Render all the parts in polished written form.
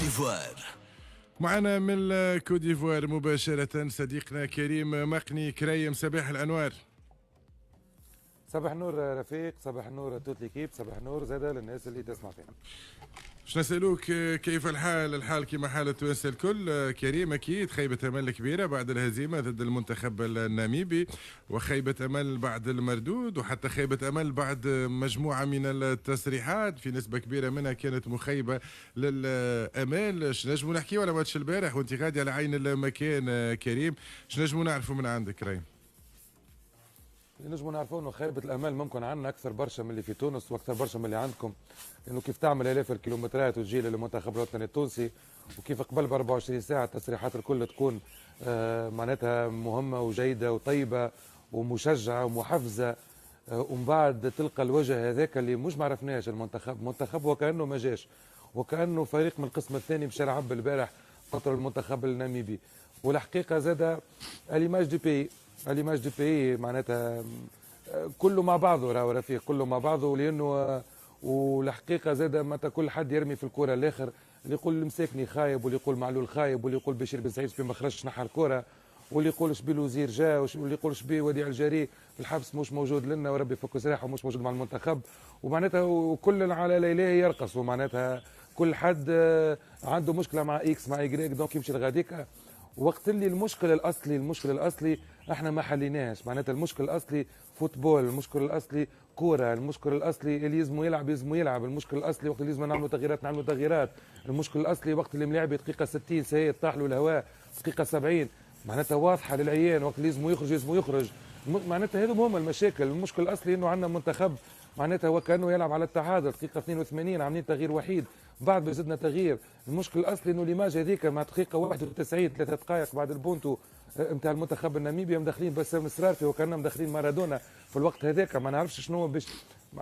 ديفوار. معنا من كوت ديفوار مباشرة صديقنا كريم مقني. كريم، صباح الأنوار. صباح النور رفيق، صباح النور توت ليكيب، صباح النور زاده للناس اللي تسمع فينا. باش نسألوك كيف الحال؟ الحال كما حال التوانسة الكل. كريم، أكيد خيبة أمل كبيرة بعد الهزيمة ضد المنتخب الناميبي، وخيبة أمل بعد المردود، وحتى خيبة أمل بعد مجموعة من التصريحات في نسبة كبيرة منها كانت مخيبة للأمال. شنجمو نحكيو على ماتش البارح وانت غادي على عين المكان كريم؟ شنجمو نعرفوا من عندك كريم؟ اللي نجموا نعرفوا انه خيبه الامال ممكن عندنا اكثر برشا من اللي في تونس واكثر برشا من اللي عندكم، لانه كيف تعمل الاف الكيلومترات وتجي للمنتخب الوطني التونسي، وكيف قبل ب 24 ساعه التصريحات الكل تكون معناتها مهمه وجيده وطيبه ومشجعه ومحفزه، ومن بعد تلقى الوجه هذاك اللي مش ما عرفناش. المنتخب وكانه ما جاش، وكانه فريق من القسم الثاني مشى لعب البارح قطر المنتخب الناميبي. والحقيقه زاد اليماج دو بي معناتها كله مع بعضه، راهو رفيق كله مع بعضه، لانه والحقيقه زاد متى كل حد يرمي في الكره الاخر، اللي يقول المساكني خايب، واللي يقول معلول خايب، واللي يقول بشير بن سعيد في ما خرجش نحى الكره، واللي يقول شبي الوزير جا، واللي يقول شبي وديع الجري في الحبس مش موجود لنا وربي يفك سراحه ومش موجود مع المنتخب، ومعناتها وكل على ليلاه يرقص، ومعناتها كل حد عنده مشكله مع اكس مع ايجريك، دونك يمشي لغاديكا. وقت اللي المشكل الاصلي احنا ما حليناش، معناتها المشكل الاصلي فوتبول، المشكل الاصلي كوره، المشكل الاصلي اللي يلزموا يلعب، المشكل الاصلي وقت اللي لازم نعملوا تغييرات، المشكل الاصلي وقت اللي ملاعب دقيقه 60 سيد طاح له الهواء دقيقه 70، معناتها واضحه للعيان، وقت اللي لازم يخرج معناتها هذو هما المشاكل. المشكل الاصلي انه عندنا منتخب معناتها وكانه يلعب على التعادل دقيقه 82 عاملين تغيير وحيد، بعد ما زدنا تغيير. المشكل الاصلي انه ليماج هذيك مع دقيقه 91 3 دقائق بعد البونتو نتاع المنتخب الناميبي مدخلين بسام السرارفي وكاننا مدخلين مارادونا في الوقت هذاك، ما نعرفش شنو باش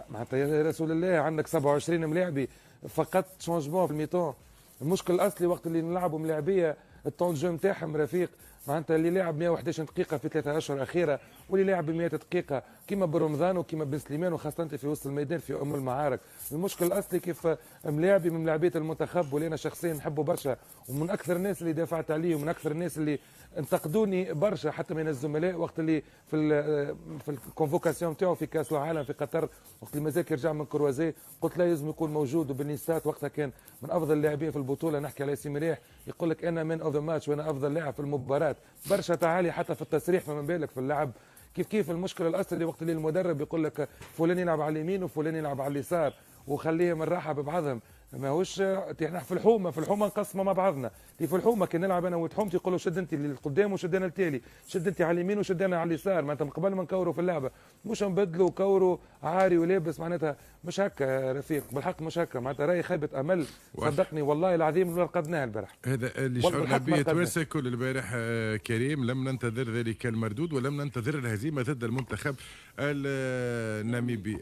معناتها يا رسول الله عندك 27 ملاعبي فقط شونجمون في الميتون. المشكل الاصلي وقت اللي نلعبوا ملاعبيه الطون جو نتاعهم رفيق، معناتها اللي لعب 111 دقيقه في 3 اشهر اخيره، واللي لعب 100 دقيقه كيما برمضان وكيما بن سليمان، وخاصه انت في وسط الميدان في ام المعارك. المشكل الاصلي كيف ملاعبي من ملاعبيه المنتخب، واللي انا شخصيا نحبه برشا، ومن اكثر الناس اللي دافعت عليه، ومن اكثر الناس اللي انتقدوني برشا حتى من الزملاء وقت اللي في الكونفوكاسيون نتاعو في كاس العالم في قطر، وقت اللي مازال يرجع من كروازي، قلت لا لازم يكون موجود. وبالنسات وقتها كان من افضل اللاعبين في البطوله، نحكي على سي مليح، يقول لك انا مان اوف ذا ماتش وانا افضل لاعب في المباراه، برشا تعالي حتى في التصريح، فما بالك في اللعب. كيف المشكله الاصلي وقت اللي المدرب يقول لك فلان يلعب على اليمين وفلان يلعب على اليسار وخليهم الراحه ببعضهم، ماهوش احنا في الحومه نقسموا مع بعضنا. في الحومه كي نلعب انا وتحومتي يقولوا شد انت للقدام وشد انا التالي، شد انت على اليمين وشد انا على اليسار، معناتها من قبل ما نكوروا في اللعبه مش نبدلوا كوروا عاري ولابس، معناتها مش هكا رفيق، بالحق مش هكا، معناتها راهي خيبه امل صدقني والله العظيم اللي رقدناها البارح. هذا اللي شعرنا به توانسه كل البارح كريم. لم ننتظر ذلك المردود ولم ننتظر الهزيمه ضد المنتخب الناميبي.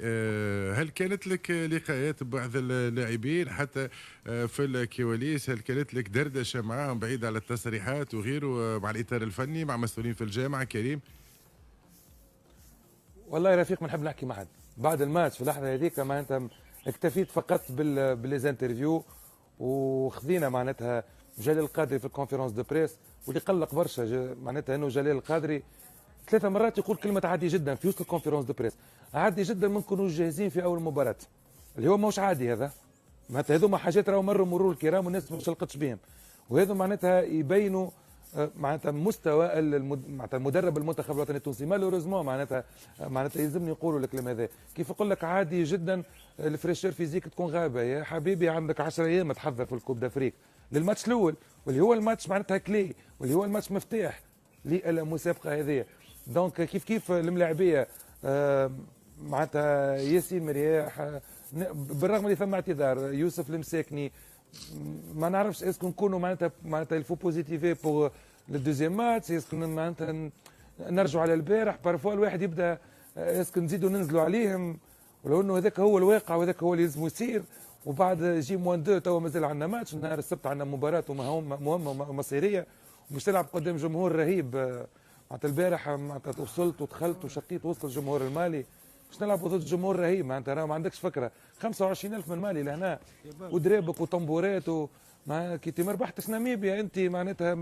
هل كانت لك لقاءات ببعض اللاعبين حتى في الكواليس؟ هل كانت لك دردشه معهم بعيد على التصريحات وغيره، مع الاطار الفني مع مسؤولين في الجامعه كريم؟ والله يا رفيق ما نحب نحكي مع حد بعد الماتش في اللحظه هذيك، معناتها اكتفيت فقط بالانترفيو، وخذينا معناتها جلال القادري في الكونفرنس دو بريس، واللي قلق برشا معناتها انه جلال القادري 3 مرات يقول كلمه عادي جدا في وسط الكونفرنس دو بريس، عادي جدا ما نكونوش جاهزين في اول مباراه، اللي هو ماهوش عادي هذا، معناتها هذوما حاجات راهو مروا مرور الكرام والناس ما شلقتش بهم، وهذو معناتها يبينوا معناتها مستوى معناتها المدرب المنتخب الوطني التونسي. مالوريزمون معناتها يلزمني يقولوا الكلام هذا، كيف يقول لك عادي جدا الفريشير فيزيك تكون غايبه، يا حبيبي عندك 10 ايام تحضر في الكوب دافريك للماتش الاول، واللي هو الماتش معناتها كلي، واللي هو الماتش مفتاح للمسابقه هذه. دونك كيف الملاعبيه معناتها ياسين مرياح، بالرغم اللي ثم اعتذار يوسف المساكني، ما نعرفش اسكو نكونوا معناتها الفو بوزيتيفي بوغ لو دوزيام ماتش، اسكو معناتها نرجعوا على البارح، بارفوا الواحد يبدا اسكو نزيدوا ننزلوا عليهم، ولو انه هذاك هو الواقع وهذاك هو اللي لازم يصير. وبعد جي موان دو توا مازال عندنا ماتش نهار السبت، عندنا مباراه مهمه ومصيريه، ومش تلعب قدام جمهور رهيب. معناتها البارح معناتها وصلت ودخلت وشقيت وسط الجمهور المالي، باش نلعبوا ضد جمهور رهيب معناتها راه ما عندكش فكره 25,000 من مالي لهنا ودرابك وطنبورات كي ما ربحتش ناميبيا انت معناتها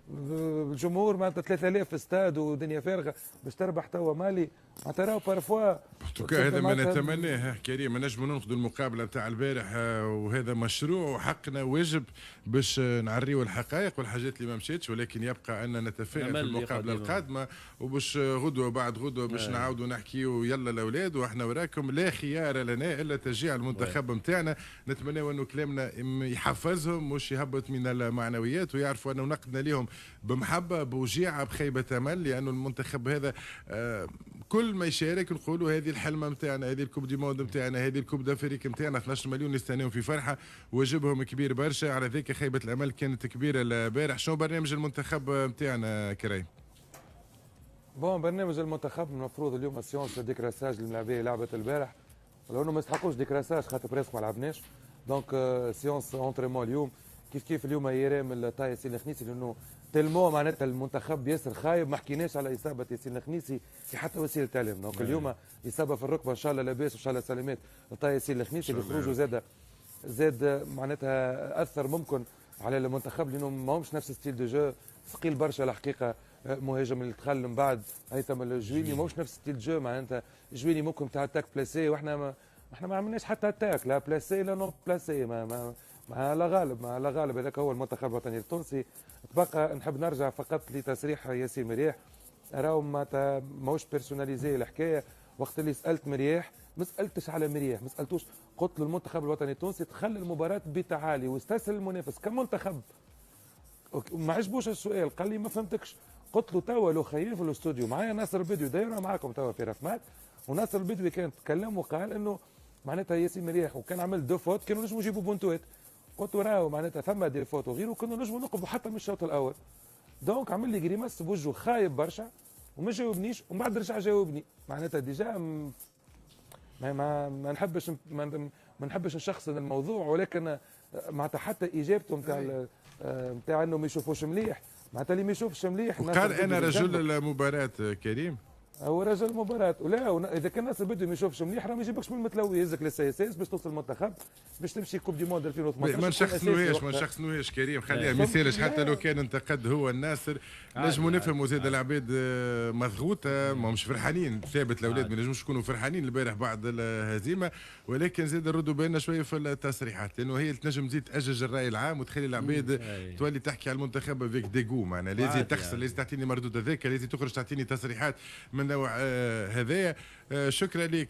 الجمهور معناتها 3000 في استاد ودنيا فارغه باش تربح توا مالي معناتها راهو بارفوا توكا هذا ما نتمناه كريم، نجموا ننقذوا المقابله نتاع البارح وهذا مشروع وحقنا واجب باش نعريو الحقائق والحاجات اللي ما مشيتش، ولكن يبقى ان نتفائل في المقابله القادمه وباش غدوه بعد غدوه باش نعاودوا نحكيو يلا الاولاد واحنا وراكم، لا خيار لنا الا تشجيع المنتخب نتاعنا. نتمنى انه كلامنا يحفزهم مش يهبط من المعنويات ويعرفوا انه نقدنا لهم بمحبه بوجيعه بخيبه امل، لانه المنتخب هذا كل ما يشارك نقولوا هذه الحلمه نتاعنا، هذه الكوب دي موند نتاعنا، هذه الكوب دافريك نتاعنا، 12 مليون نستناهم في فرحه واجبهم كبير برشا، على ذيك خيبه الامل كانت كبيره البارح. شنو برنامج المنتخب نتاعنا كريم؟ بون برنامج المنتخب المفروض اليوم السيونس ديكراساج الملاعبيه لعبت البارح، ولو انه ما يستحقوش ديكراساج خاطر بريسك ما لعبناش، دونك سيونس اونتريمون اليوم كيف اليوم يرام الطا ياسين الخنيسي، لانه تلمو معناتها المنتخب ياسر خايب، ما حكيناش على اصابه ياسين الخنيسي في حتى وسيله اعلام، دونك اليوم اصابه في الركبه ان شاء الله لاباس وان شاء الله سلامات الطا ياسين الخنيسي اللي خروجه زاد معناتها اثر ممكن على المنتخب، لانه ماهمش نفس ستيل دو جو، ثقيل برشا الحقيقه. مهاجم اللي دخل من بعد هيثم الجويني ماهوش نفس ستيل جو، معناتها جويني ممكن تاع اتاك بلاسي، واحنا ما عملناش حتى اتاك لا بلاسي لا نو بلاسي، ما لا غالب هذاك هو المنتخب الوطني التونسي. تبقى نحب نرجع فقط لتصريح ياسين مرياح، راهو ماهوش بيرسوناليزي الحكايه. وقت اللي سالت مرياح ما سالتش على مرياح، ما سالتوش، قلت له المنتخب الوطني التونسي تخلى المباراه بتعالي واستسهل المنافس كمنتخب. ما عجبوش السؤال، قال لي ما فهمتكش. قلت له توا لو خير في الاستوديو معايا ناصر البدوي دايره معاكم توا في رسمات، وناصر البدوي كان تكلم وقال انه معناتها ياسين مرياح وكان عمل دو فوت كانوا نجموا يجيبوا بونتوات. قلت له راهو معناتها ثم دي فوت وغيره كنا نجموا نقفوا حتى من الشوط الاول. دونك عمل لي جريماس بوجهه خايب برشا وما جاوبنيش، ومن بعد رجع جاوبني. معناتها ديجا ما نحبش نشخصن الموضوع، ولكن معناتها حتى اجابته نتاع انه ما يشوفوش مليح، معناتها اللي ما يشوفش مليح قال انا رجل المباراه كريم، هو رجل المباراة. ولا اذا كان ناصر بدو ما يشوفش مليح راه ما يجيبكش من المتلوي، يهزك للسياسات باش توصل المنتخب باش تمشي كوب دي موند 2018. ما نشخصنوهاش كريم، خليها ما يسالش حتى لو كان انتقد هو الناصر، نجموا نفهموا زاد العباد مضغوطه ماهمش فرحانين، ثابت الاولاد ما نجموش يكونوا فرحانين البارح بعد الهزيمه، ولكن زاد نردوا بالنا شويه في التصريحات، لانه هي تنجم تزيد تاجج الراي العام وتخلي العباد تولي تحكي على المنتخب افيك ديغو، معناها لازم تخسر، لازم تعطيني مردود هذاك، لازم تخرج تعطيني تصريحات من نوع هذايا. شكرا لك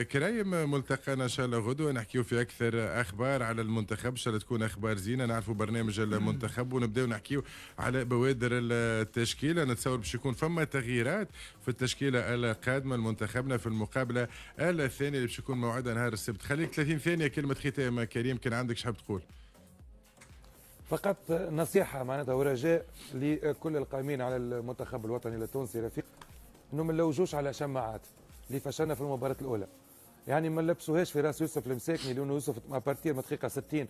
كريم، ملتقانا ان شاء الله غدوه نحكيو في اكثر اخبار على المنتخب، ان شاء الله تكون اخبار زينه، نعرفوا برنامج المنتخب ونبداو نحكيو على بوادر التشكيله. نتصور باش يكون فما تغييرات في التشكيله القادمه لمنتخبنا في المقابله الثانيه اللي باش يكون موعدها نهار السبت. خليك 30 ثانيه كلمه ختام كريم، كان عندك شحب تقول؟ فقط نصيحه معناتها ورجاء لكل القائمين على المنتخب الوطني التونسي رفيق، انه ما نلوجوش على شماعات اللي فشلنا في المباراه الاولى، يعني ما نلبسوهاش في راس يوسف المساكني، لانه يوسف ابارتير من دقيقه 60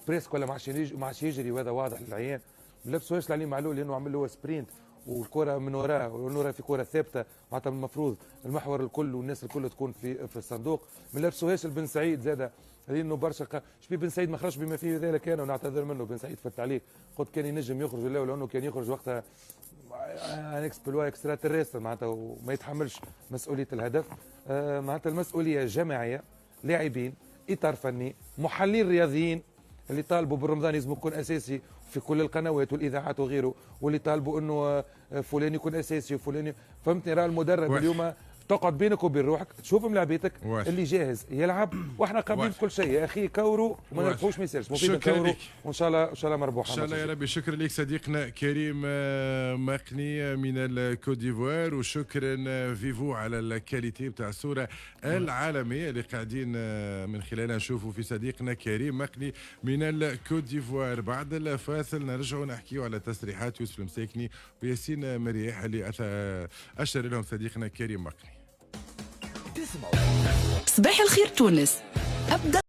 بريسك ولا ما عادش يجري وهذا واضح للعيان. ما نلبسوهاش لعلي معلول لانه عمل له سبرينت والكره من وراه، والنوره في كره ثابته، معناتها المفروض المحور الكل والناس الكل تكون في الصندوق. ما نلبسوهاش لبن سعيد زاده، لانه برشا شبي بن سعيد ما خرجش بما فيه ذلك انا ونعتذر منه. بن سعيد في التعليق قلت كان ينجم يخرج ولا لانه كان يخرج وقتها ان اكسبلوا اكسترا تيريستر معناتها وما يتحملش مسؤوليه الهدف. معناتها المسؤوليه جماعيه، لاعبين، اطار فني، محللين رياضيين اللي طالبوا بالرمضان لازم يكون اساسي في كل القنوات والاذاعات وغيره، واللي طالبوا انه فلان يكون اساسي وفلان فهمتني. راه المدرب اليوم تقعد بينك وبين روحك تشوف ملاعبيتك اللي جاهز يلعب، واحنا قابلين بكل شيء يا اخي. كوروا وما نربحوش ما يصيرش، مفيد كوروا وان شاء الله مربوحه ان شاء الله يا ربي. شكرا لك صديقنا كريم مقني من الكوت ديفوار، وشكرا فيفو على الكاليتي بتاع الصوره العالميه اللي قاعدين من خلالها نشوفوا في صديقنا كريم مقني من الكوت ديفوار. بعد الفاصل نرجعوا نحكيوا على تصريحات يوسف المساكني وياسين مرياح اللي اشار لهم صديقنا كريم مقني. صباح الخير تونس، أبدأ